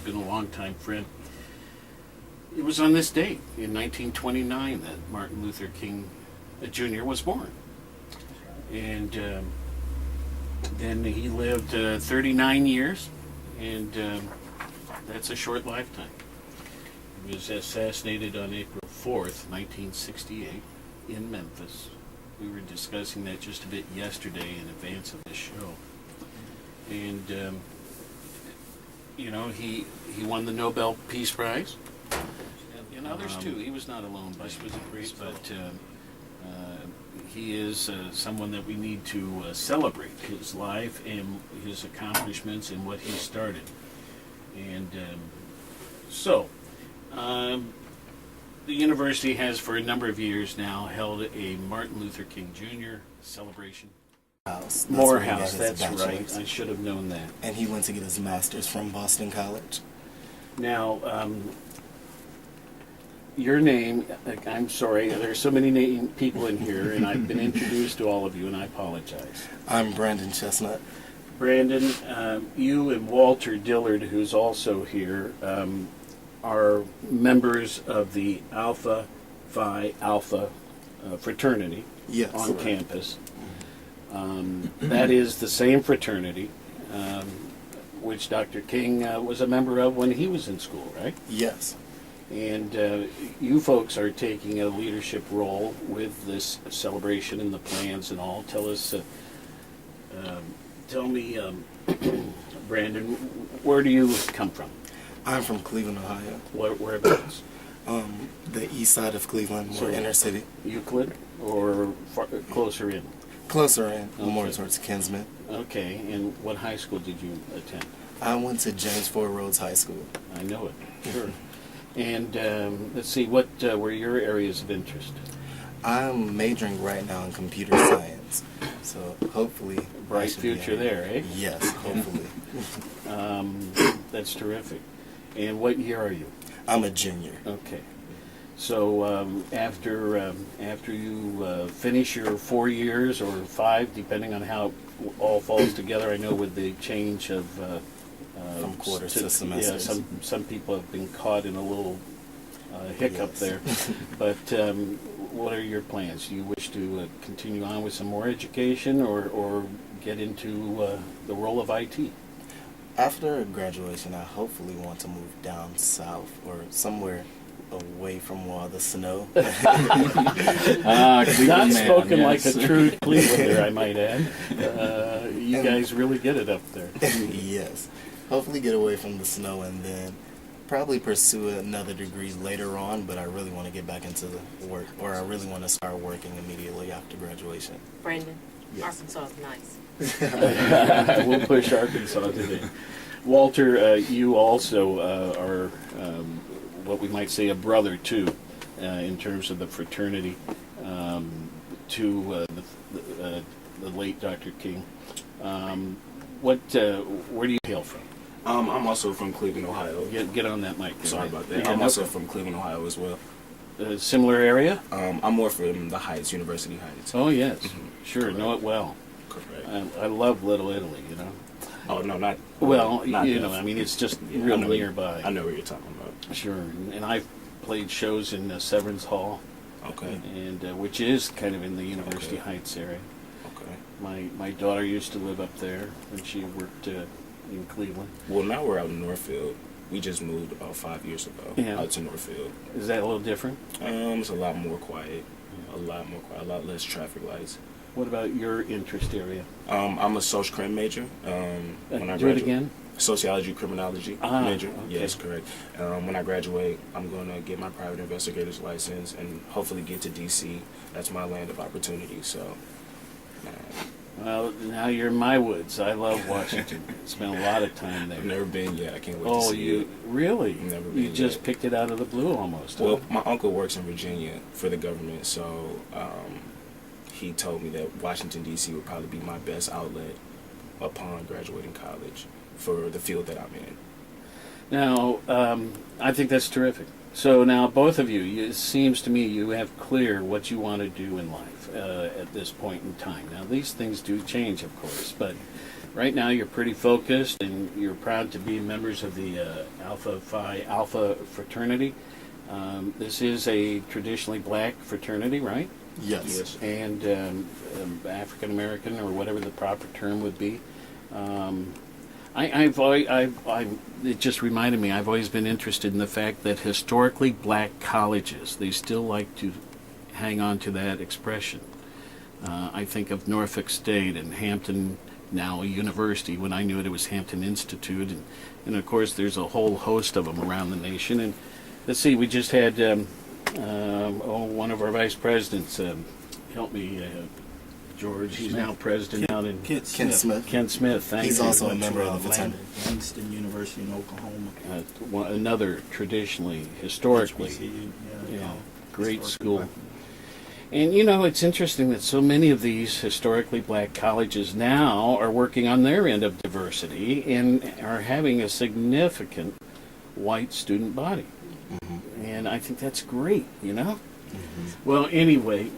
been a longtime friend. It was on this date, in 1929, that Martin Luther King Jr. was born. And then he lived 39 years, and that's a short lifetime. He was assassinated on April 4th, 1968, in Memphis. We were discussing that just a bit yesterday in advance of this show. And, you know, he won the Nobel Peace Prize. And others too. He was not alone, but he is someone that we need to celebrate his life and his accomplishments and what he started. And the university has for a number of years now held a Martin Luther King Jr. celebration. Morehouse, that's right. I should have known that. And he went to get his master's from Boston College. Now, your name, I'm sorry, there's so many people in here, and I've been introduced to all of you, and I apologize. I'm Brandon Chestnut. Brandon, you and Walter Dillard, who's also here, are members of the Alpha Phi Alpha fraternity on campus. That is the same fraternity which Dr. King was a member of when he was in school, right? Yes. And you folks are taking a leadership role with this celebration and the plans and all. Tell me, Brandon, where do you come from? I'm from Cleveland, Ohio. Whereabouts? The east side of Cleveland, more inner city. Euclid or closer in? Closer in, more towards Kinsman. Okay, and what high school did you attend? I went to James Ford Rhodes High School. I know it, sure. And let's see, what were your areas of interest? I'm majoring right now in computer science, so hopefully... Bright future there, eh? Yes, hopefully. That's terrific. And what year are you? I'm a junior. Okay. So after you finish your 4 years or 5, depending on how it all falls together, I know with the change of from quarters to semesters. Yeah, some people have been caught in a little hiccup there. But what are your plans? Do you wish to continue on with some more education or get into the role of IT? After graduation, I hopefully want to move down south or somewhere away from all the snow. Not spoken like a true Clevelander, I might add. You guys really get it up there. Yes. Hopefully get away from the snow and then probably pursue another degree later on, but I really want to get back into the work, or I really want to start working immediately after graduation. Brandon, yes. Arkansas is nice. We'll push Arkansas today. Walter, you also are what we might say a brother too, in terms of the fraternity to the late Dr. King. Where do you hail from? I'm also from Cleveland, Ohio. Get on that mic. Sorry about that. I'm also from Cleveland, Ohio as well. Similar area? I'm more from the Heights, University Heights. Oh, yes. Sure, correct. Know it well. Correct. I love Little Italy, you know. Oh, no, not... Well, not you know, I mean, it's just real nearby. I know what you're talking about. Sure. And I've played shows in Severance Hall. Okay. And which is kind of in the University Heights area. Okay. My daughter used to live up there when she worked in Cleveland. Well, now we're out in Northfield. We just moved about 5 years ago out to Northfield. Is that a little different? It's a lot more quiet. A lot less traffic lights. What about your interest area? I'm a social crim major. When I do it again? Sociology, criminology major. Okay. Yes, correct. When I graduate, I'm going to get my private investigator's license and hopefully get to D.C. That's my land of opportunity. So, well, now you're in my woods. I love Washington. Spent a lot of time there. I've never been yet. I can't wait to see it. Really? Never been You just picked it out of the blue almost. Well, my uncle works in Virginia for the government, so he told me that Washington, D.C. would probably be my best outlet upon graduating college for the field that I'm in. Now, I think that's terrific. So now both of you, it seems to me you have clear what you want to do in life at this point in time. Now these things do change, of course, but right now you're pretty focused, and you're proud to be members of the Alpha Phi Alpha fraternity. This is a traditionally black fraternity, right? Yes. And African American, or whatever the proper term would be. It just reminded me, I've always been interested in the fact that historically black colleges, they still like to hang on to that expression. I think of Norfolk State and Hampton, now a university. When I knew it was Hampton Institute. And of course, there's a whole host of them around the nation. And let's see, we just had one of our vice presidents, help me, George. He's now president down in Kent Ken Smith. Ken Smith. Thank He's you. also a member of the fraternity. Langston University in Oklahoma. Another traditionally, historically, HBCU, yeah, great historically school. black. And it's interesting that so many of these historically black colleges now are working on their end of diversity and are having a significant white student body. Mm-hmm. And I think that's great, Mm-hmm. Well, anyway,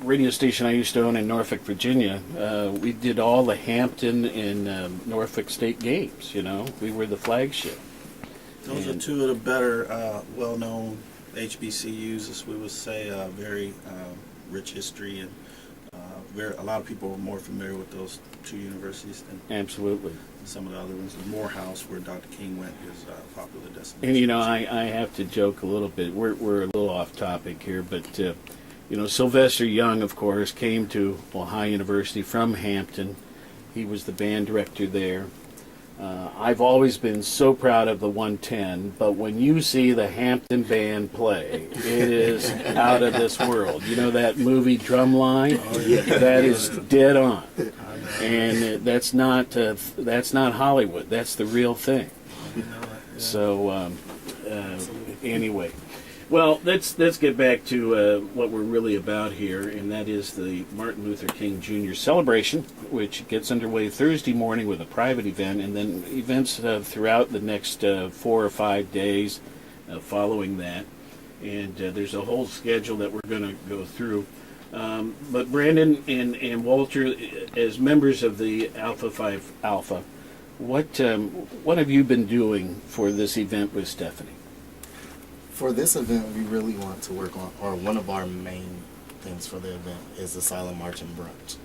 radio station I used to own in Norfolk, Virginia, we did all the Hampton and Norfolk State games, We were the flagship. Those are two of the better, well-known HBCUs, as we would say, very rich history, and a lot of people are more familiar with those two universities than Absolutely. some of the other ones. The Morehouse, where Dr. King went, is a popular destination. And I have to joke a little bit. We're a little off topic here, but Sylvester Young, of course, came to Ohio University from Hampton. He was the band director there. I've always been so proud of the 110, but when you see the Hampton band play, it is out of this world. You know that movie Drumline? Oh, yeah. That is dead on, and that's not Hollywood. That's the real thing. So anyway. Well, let's get back to what we're really about here, and that is the Martin Luther King Jr. celebration, which gets underway Thursday morning with a private event, and then events throughout the next 4 or 5 days following that. And there's a whole schedule that we're going to go through. But Brandon and Walter, as members of the Alpha Phi Alpha, what have you been doing for this event with Stephanie? For this event, we really want to work on, or one of our main things for the event is the silent march and brunch.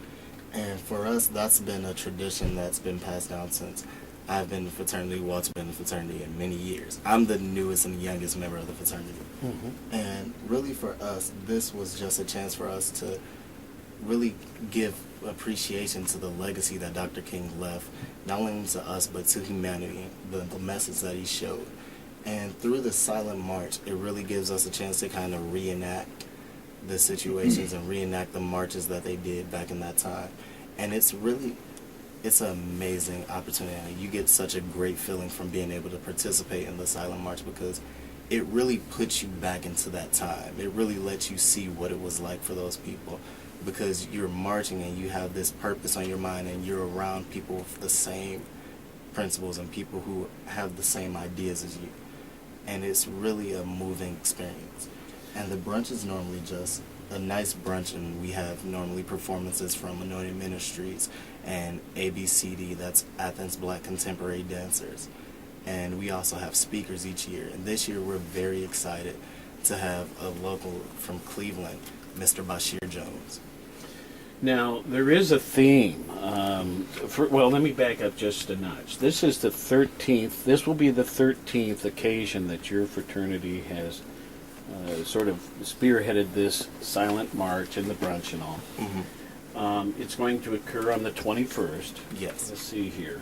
And for us, that's been a tradition that's been passed down since I've been in the fraternity. Walt's been in the fraternity in many years. I'm the newest and youngest member of the fraternity. Mm-hmm. And really for us, this was just a chance for us to really give appreciation to the legacy that Dr. King left, not only to us, but to humanity, the message that he showed. And through the silent march, it really gives us a chance to kind of reenact the situations and reenact the marches that they did back in that time. And it's an amazing opportunity. You get such a great feeling from being able to participate in the silent march, because it really puts you back into that time. It really lets you see what it was like for those people, because you're marching and you have this purpose on your mind, and you're around people with the same principles and people who have the same ideas as you. And it's really a moving experience. And the brunch is normally just a nice brunch, and we have normally performances from Anointed Ministries and ABCD, that's Athens Black Contemporary Dancers. And we also have speakers each year. And this year we're very excited to have a local from Cleveland, Mr. Bashir Jones. Now, there is a theme. Let me back up just a notch. This is the 13th. This will be the 13th occasion that your fraternity has sort of spearheaded this silent march and the brunch and all. Mm-hmm. It's going to occur on the 21st. Yes. Let's see here.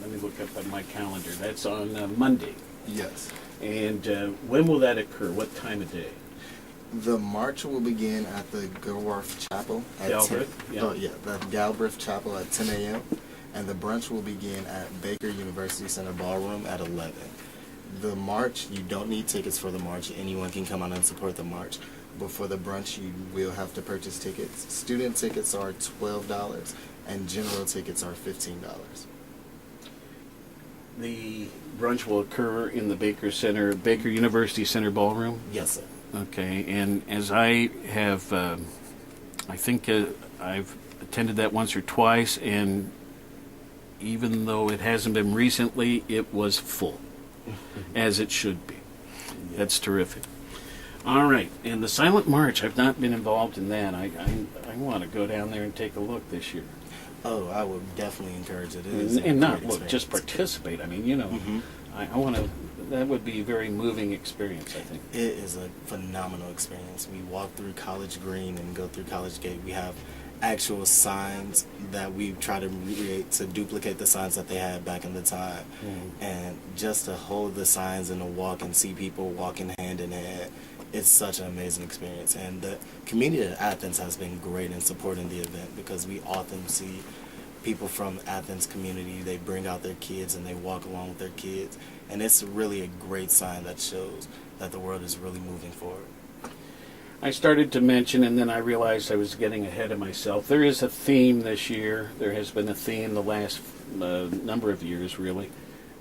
Let me look up on my calendar. That's on Monday. Yes. And when will that occur? What time of day? The march will begin at the Galbraith Chapel at Galbraith? 10. Yeah. Oh, yeah, the Galbraith Chapel at 10 a.m. And the brunch will begin at Baker University Center Ballroom at 11. The march, you don't need tickets for the march. Anyone can come out and support the march. But for the brunch, you will have to purchase tickets. Student tickets are $12, and general tickets are $15. The brunch will occur in the Baker University Center Ballroom? Yes, sir. Okay, and as I have, I think I've attended that once or twice, and even though it hasn't been recently, it was full, as it should be. That's terrific. All right, and the Silent March, I've not been involved in that. I want to go down there and take a look this year. Oh, I would definitely encourage it. It is And a not great look, just experience. participate. I mean, you know, I want to, that would be a very moving experience, I think. It is a phenomenal experience. We walk through College Green and go through College Gate. We have actual signs that we try to recreate to duplicate the signs that they had back in the time. And just to hold the signs and to walk and see people walking hand in hand, it's such an amazing experience. And the community of Athens has been great in supporting the event because we often see people from Athens community, they bring out their kids and they walk along with their kids. And it's really a great sign that shows that the world is really moving forward. I started to mention, and then I realized I was getting ahead of myself. There is a theme this year. There has been a theme the last number of years, really.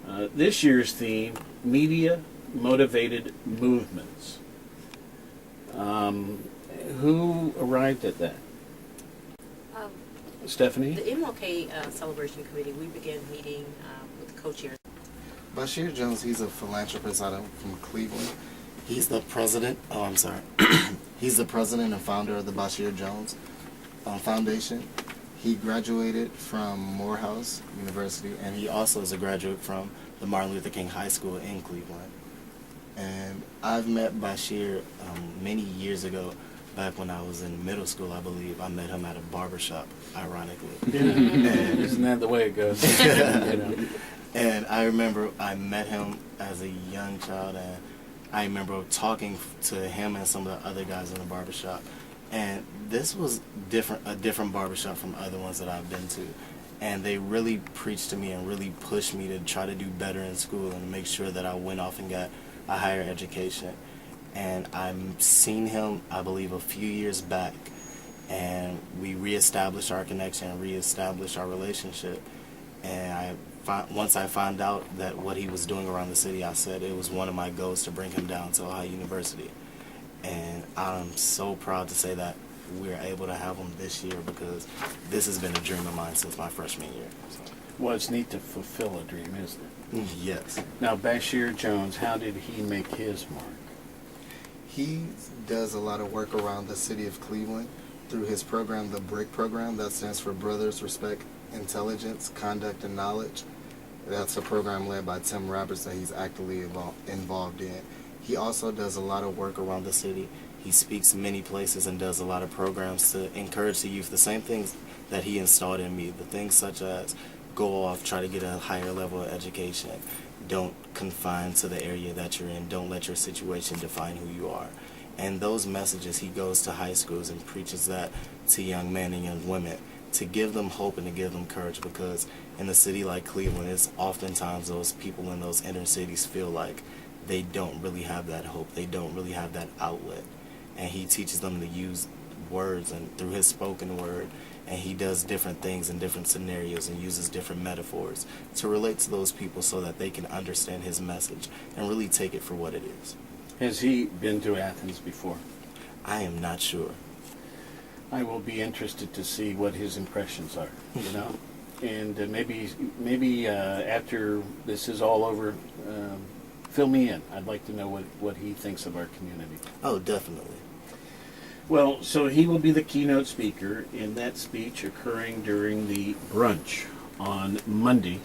This year's theme, media-motivated movements. Who arrived at that? Stephanie? The MLK Celebration Committee, we began meeting with the co-chairs. Bashir Jones, he's a philanthropist from Cleveland. He's the president, he's the president and founder of the Bashir Jones Foundation. He graduated from Morehouse University, and he also is a graduate from the Martin Luther King High School in Cleveland. And I've met Bashir many years ago, back when I was in middle school, I believe. I met him at a barbershop, ironically. And isn't that the way it goes? You know? And I remember I met him as a young child, and I remember talking to him and some of the other guys in the barbershop. And this was a different barbershop from other ones that I've been to. And they really preached to me and really pushed me to try to do better in school and make sure that I went off and got a higher education. And I've seen him, I believe, a few years back, and we reestablished our connection and reestablished our relationship. And once I found out that what he was doing around the city, I said it was one of my goals to bring him down to Ohio University. And I'm so proud to say that we're able to have him this year because this has been a dream of mine since my freshman year. So. Well, it's neat to fulfill a dream, isn't it? Yes. Now, Bashir Jones, how did he make his mark? He does a lot of work around the city of Cleveland through his program, the BRIC program, that stands for Brothers, Respect, Intelligence, Conduct, and Knowledge. That's a program led by Tim Roberts that he's actively involved in. He also does a lot of work around the city. He speaks many places and does a lot of programs to encourage the youth, the same things that he installed in me, the things such as go off, try to get a higher level of education, don't confine to the area that you're in, don't let your situation define who you are. And those messages, he goes to high schools and preaches that to young men and young women to give them hope and to give them courage, because in a city like Cleveland, it's oftentimes those people in those inner cities feel like they don't really have that hope, they don't really have that outlet. And he teaches them to use words and through his spoken word, and he does different things in different scenarios and uses different metaphors to relate to those people so that they can understand his message and really take it for what it is. Has he been to Athens before? I am not sure. I will be interested to see what his impressions are, you know? And maybe after this is all over, fill me in. I'd like to know what he thinks of our community. Oh, definitely. Well, so he will be the keynote speaker in that speech occurring during the brunch on Monday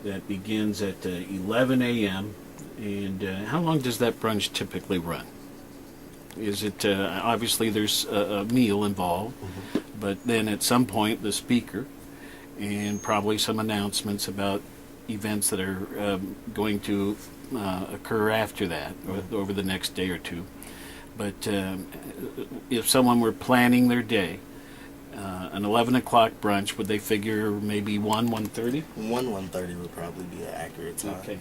that begins at 11 a.m. And how long does that brunch typically run? Is it, obviously there's a meal involved, but then at some point the speaker and probably some announcements about events that are going to occur after that, or over the next day or two. But if someone were planning their day, an 11 o'clock brunch, would they figure maybe 1:30? 1:30 would probably be an accurate time. Okay.